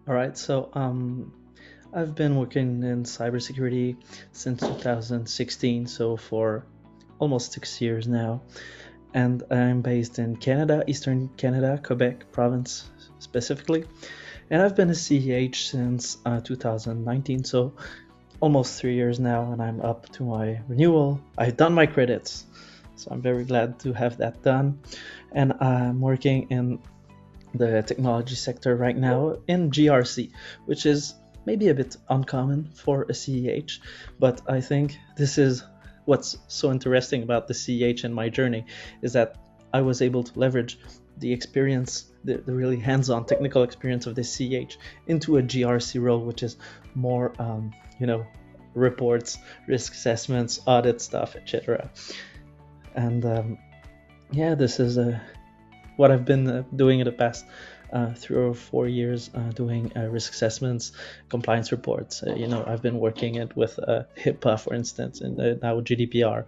All right, so I've been working in cybersecurity since 2016, so for almost 6 years now, and I'm based in Canada, Eastern Canada, Quebec province specifically, and I've been a CEH since 2019, so almost 3 years now, and I'm up to my renewal. I've done my credits, so I'm very glad to have that done, and I'm working in the technology sector right now in GRC, which is maybe a bit uncommon for a CEH, but I think this is what's so interesting about the CEH and my journey is that I was able to leverage the experience, the really hands-on technical experience of the CEH into a GRC role, which is more, reports, risk assessments, audit stuff, etc. And yeah, this is what I've been doing in the past 3 or 4 years, doing risk assessments, compliance reports. I've been working it with HIPAA, for instance, and now GDPR,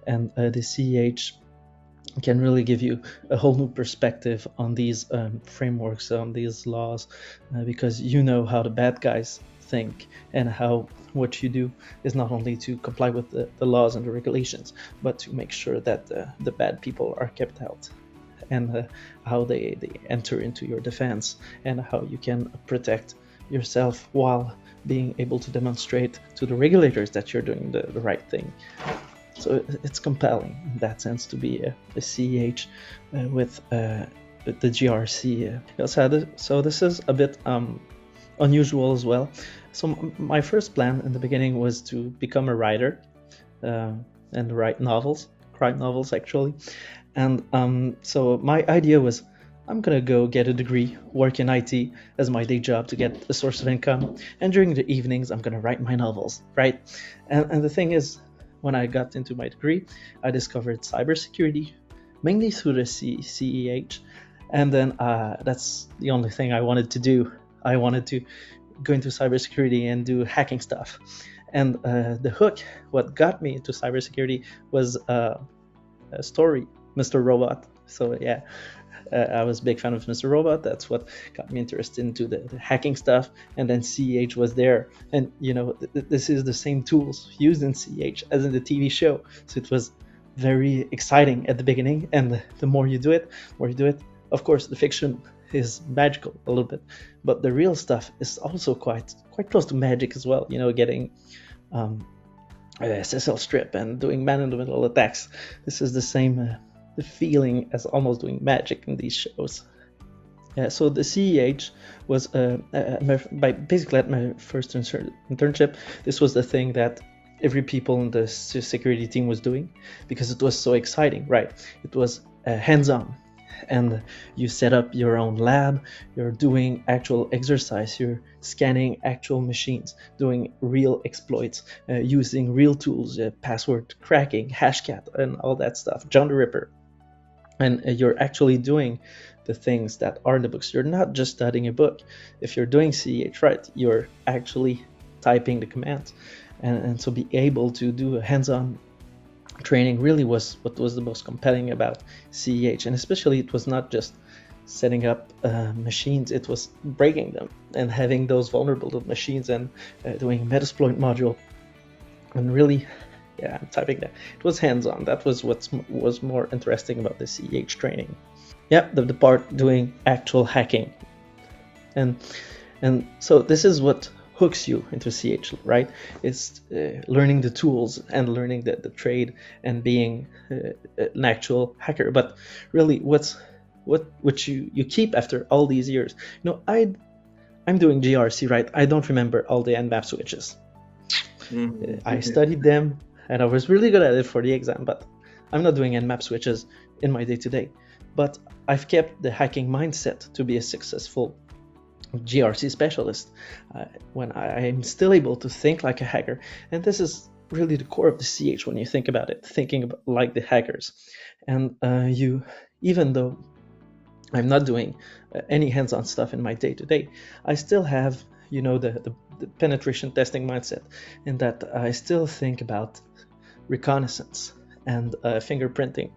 and the CEH can really give you a whole new perspective on these frameworks, on these laws, because you know how the bad guys think and how what you do is not only to comply with the laws and the regulations, but to make sure that the bad people are kept out, and how they enter into your defense, and how you can protect yourself while being able to demonstrate to the regulators that you're doing the right thing. So it's compelling in that sense to be a CEH with the GRC. So this is a bit unusual as well. So my first plan in the beginning was to become a writer and write novels, crime novels actually. And so my idea was I'm gonna go get a degree, work in IT as my day job to get a source of income, and during the evenings I'm gonna write my novels, right? And the thing is, when I got into my degree, I discovered cybersecurity, mainly through the CEH, and then that's the only thing I wanted to do. I wanted to go into cybersecurity and do hacking stuff. And the hook, what got me into cybersecurity was a story, Mr. Robot. So yeah, I was a big fan of Mr. Robot. That's what got me interested into the hacking stuff. And then CEH was there, and this is the same tools used in CEH as in the TV show. So it was very exciting at the beginning, and the more you do it, Of course, the fiction is magical a little bit, but the real stuff is also quite close to magic as well. Getting SSL strip and doing man-in-the-middle attacks. This is the same the feeling as almost doing magic in these shows. So the CEH was basically at my first internship. This was the thing that every people in the security team was doing because it was so exciting, right? It was hands-on, and you set up your own lab, you're doing actual exercise, you're scanning actual machines, doing real exploits, using real tools, password cracking, hashcat, and all that stuff, John the Ripper. And you're actually doing the things that are in the books. You're not just studying a book. If you're doing CEH right, you're actually typing the commands. And so be able to do a hands-on training really was what was the most compelling about CEH. And especially it was not just setting up machines, it was breaking them and having those vulnerable machines and doing a Metasploit module. And really, yeah, I'm typing that. It was hands-on. That was what was more interesting about the CEH training. Yeah, the part doing actual hacking. And so this is what hooks you into CH, right? It's learning the tools and learning the trade and being an actual hacker. But really, what you keep after all these years? I'm doing GRC, right? I don't remember all the Nmap switches. I studied them and I was really good at it for the exam, but I'm not doing Nmap switches in my day-to-day. But I've kept the hacking mindset to be a successful GRC specialist when I'm still able to think like a hacker. And this is really the core of the CH when you think about it, thinking about like the hackers. And even though I'm not doing any hands-on stuff in my day-to-day, I still have the penetration testing mindset, in that I still think about reconnaissance and fingerprinting,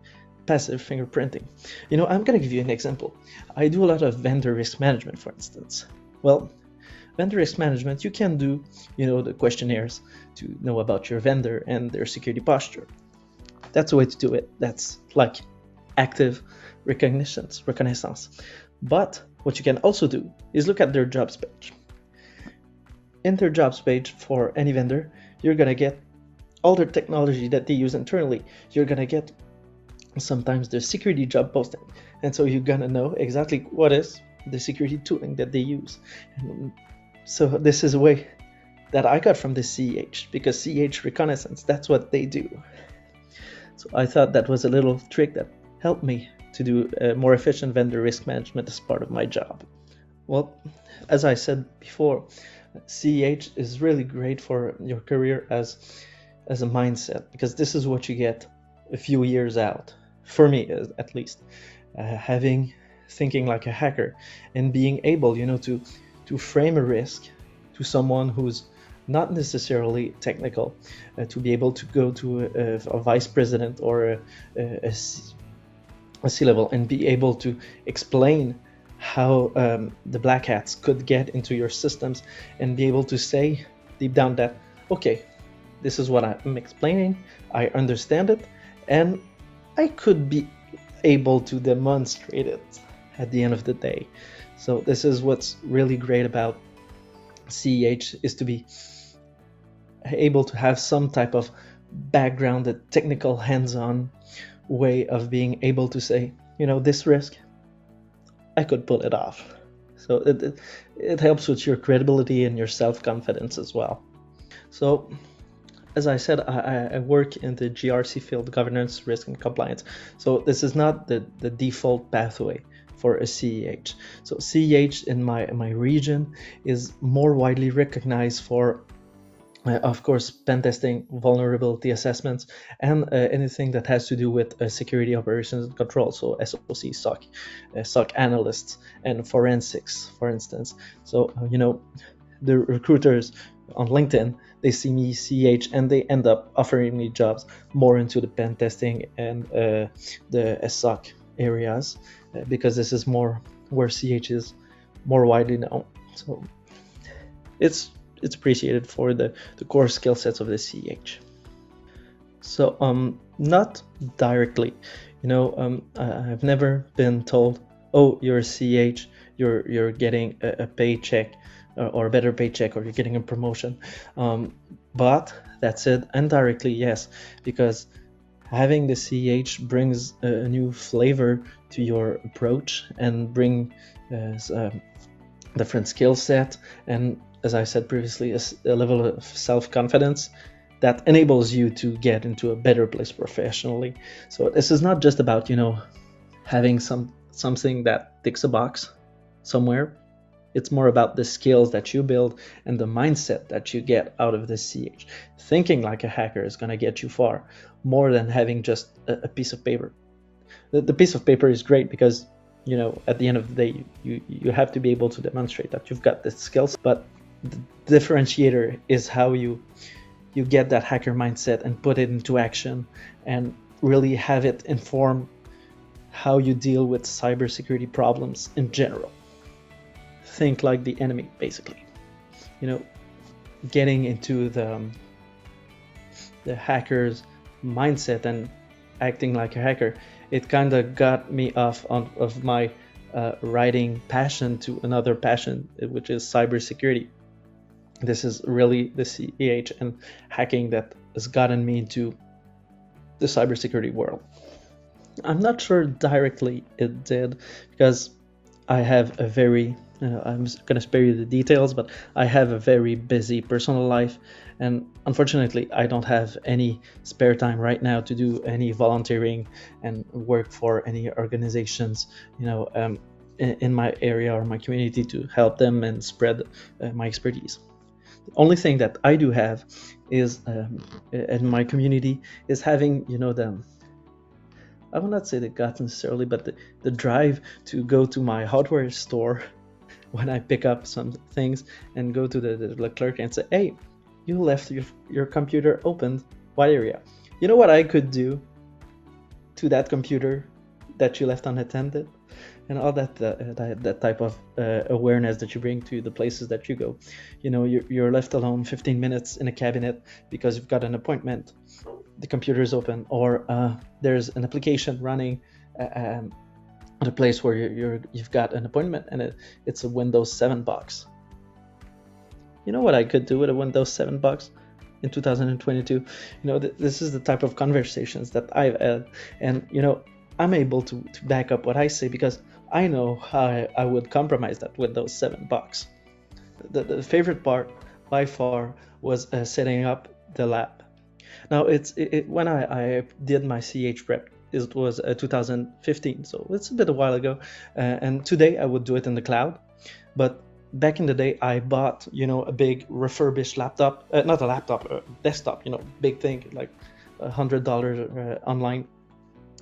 passive fingerprinting. I'm going to give you an example. I do a lot of vendor risk management, for instance. Well, vendor risk management, you can do, the questionnaires to know about your vendor and their security posture. That's a way to do it. That's like active reconnaissance. But what you can also do is look at their jobs page. In their jobs page for any vendor, you're gonna get all their technology that they use internally. You're gonna get sometimes the security job posting, and so you're gonna know exactly what is the security tooling that they use. And so this is a way that I got from the CEH, because CEH reconnaissance, that's what they do. So I thought that was a little trick that helped me to do a more efficient vendor risk management as part of my job. Well, as I said before, CEH is really great for your career as a mindset, because this is what you get a few years out, for me at least, thinking like a hacker and being able, to frame a risk to someone who's not necessarily technical, to be able to go to a vice president or a C-level and be able to explain how the black hats could get into your systems, and be able to say deep down that, okay, this is what I'm explaining, I understand it, and I could be able to demonstrate it at the end of the day. So this is what's really great about CEH, is to be able to have some type of background, a technical hands-on way of being able to say, this risk, I could pull it off. So it helps with your credibility and your self-confidence as well. So as I said, I work in the GRC field, governance, risk, and compliance. So this is not the default pathway for a CEH. So CEH in my region is more widely recognized for, of course, pen testing, vulnerability assessments, and anything that has to do with security operations and control. So SOC, SOC analysts, and forensics, for instance. So, the recruiters on LinkedIn, they see me CEH and they end up offering me jobs more into the pen testing and the SOC areas, because this is more where CEH is more widely known. So it's appreciated for the core skill sets of the CEH. So not directly, I've never been told, oh, you're a CEH, you're getting a paycheck, or a better paycheck, or you're getting a promotion. But that's it. Indirectly, yes, because having the CEH brings a new flavor to your approach and bring different skill set, and as I said previously, a level of self-confidence that enables you to get into a better place professionally. So this is not just about, having something that ticks a box somewhere. It's more about the skills that you build and the mindset that you get out of the CEH. Thinking like a hacker is going to get you far, more than having just a piece of paper. The piece of paper is great because, at the end of the day, you have to be able to demonstrate that you've got the skills. But the differentiator is how you get that hacker mindset and put it into action, and really have it inform how you deal with cybersecurity problems in general. Think like the enemy, basically. Getting into the hacker's mindset and acting like a hacker, it kind of got me off of my writing passion to another passion, which is cybersecurity. This is really the CEH and hacking that has gotten me into the cybersecurity world. I'm not sure directly it did, because I have a very, I'm going to spare you the details, but I have a very busy personal life, and unfortunately I don't have any spare time right now to do any volunteering and work for any organizations, in my area or my community to help them and spread my expertise. The only thing that I do have is in my community is having, I will not say the guts necessarily, but the drive to go to my hardware store when I pick up some things and go to the clerk and say, hey, you left your computer open, what area? You know what I could do to that computer that you left unattended, and all that type of awareness that you bring to the places that you go. You're left alone 15 minutes in a cabinet because you've got an appointment, the computer is open, or there's an application running at a place where you've got an appointment, and it's a Windows 7 box. You know what I could do with a Windows 7 box in 2022? This is the type of conversations that I've had, and I'm able to back up what I say because I know how I would compromise that Windows 7 box. The favorite part by far was setting up the lab. Now when I did my CH prep, it was 2015, so it's a bit a while ago, and today I would do it in the cloud, but back in the day I bought a big refurbished laptop, not a laptop, a desktop, big thing, like $100 online,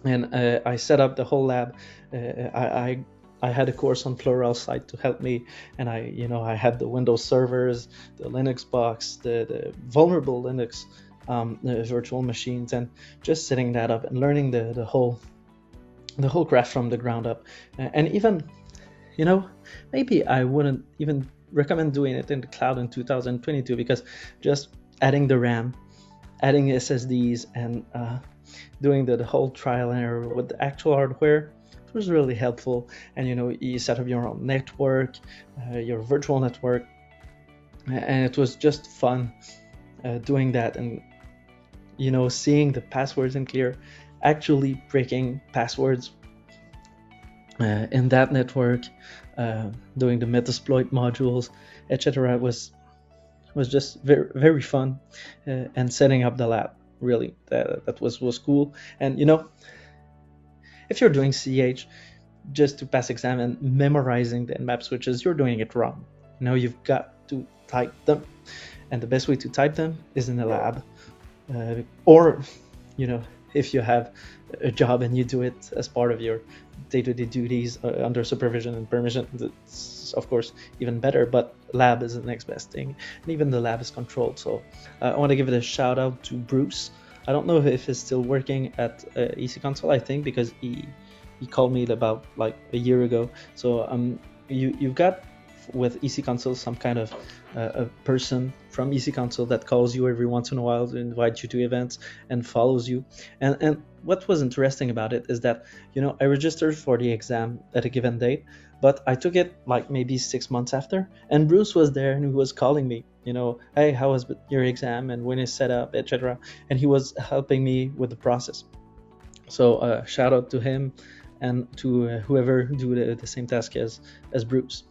and I set up the whole lab. I had a course on Pluralsight to help me, and I had the Windows servers, the Linux box, the vulnerable Linux virtual machines, and just setting that up and learning the whole craft from the ground up. And even maybe I wouldn't even recommend doing it in the cloud in 2022, because just adding the RAM, adding SSDs, and doing the whole trial and error with the actual hardware was really helpful. And you set up your own network, your virtual network, and it was just fun doing that, and seeing the passwords in clear, actually breaking passwords in that network, doing the Metasploit modules, etc. was just very, very fun, and setting up the lab, really, that was cool. And if you're doing CH just to pass exam and memorizing the nmap switches, you're doing it wrong. You've got to type them, and the best way to type them is in the lab, or if you have a job and you do it as part of your day-to-day duties under supervision and permission, it's of course even better, but lab is the next best thing, and even the lab is controlled. So I want to give it a shout out to Bruce. I don't know if he's still working at EC Console, I think, because he called me about like a year ago. So you've got with EC Console some kind of a person from EC Console that calls you every once in a while to invite you to events and follows you. And what was interesting about it is that I registered for the exam at a given date, but I took it like maybe 6 months after, and Bruce was there and he was calling me, hey, how was your exam and when is set up, etc. And he was helping me with the process. So shout out to him and to whoever do the same task as Bruce.